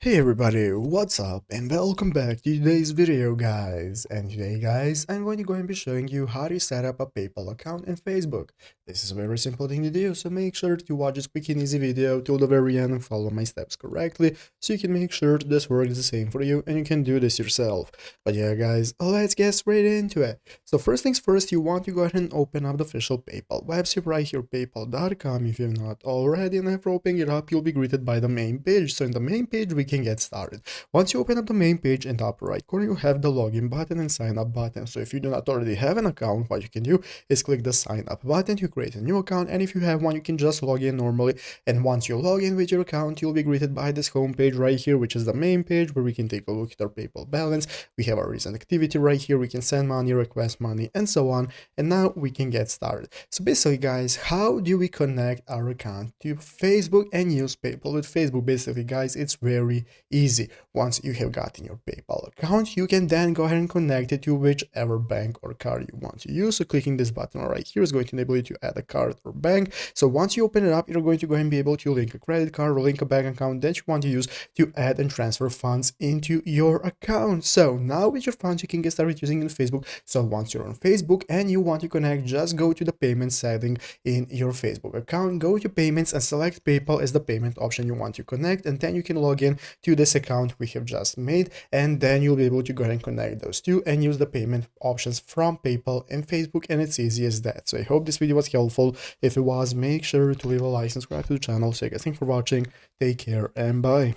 Hey everybody, what's up and welcome back to today's video guys. And today guys, I'm going to be showing you how to set up a PayPal account in Facebook. This is a very simple thing to do, so make sure to watch this quick and easy video till the very end and follow my steps correctly so you can make sure this works the same for you and you can do this yourself. But yeah guys, let's get straight into it. So first things first, you want to go ahead and open up the official PayPal website right here, paypal.com if you're not already, and after opening it up, you'll be greeted by the main page. So in the main page, we can get started. Once you open up the main page, in the upper right corner, you have the login button and sign up button. So if you do not already have an account, what you can do is click the sign up button to create a new account. And if you have one, you can just log in normally. And once you log in with your account, you'll be greeted by this home page right here, which is the main page where we can take a look at our PayPal balance. We have our recent activity right here. We can send money, request money, and so on. And now we can get started. So basically, guys, how do we connect our account to Facebook and use PayPal with Facebook? Basically, guys, it's very easy. Once you have gotten your PayPal account, you can then go ahead and connect it to whichever bank or card you want to use. So clicking this button right here is going to enable you to add a card or bank. So once you open it up, you're going to go ahead and be able to link a credit card or link a bank account that you want to use to add and transfer funds into your account. So now with your funds, you can get started using in Facebook. So once you're on Facebook and you want to connect, just go to the payment setting in your Facebook account, go to payments and select PayPal as the payment option you want to connect, and then you can log in to this account we have just made, and then you'll be able to go ahead and connect those two and use the payment options from PayPal and Facebook, and it's easy as that. So I hope this video was helpful. If it was, make sure to leave a like, subscribe to the channel. So you guys, thanks for watching, take care and bye.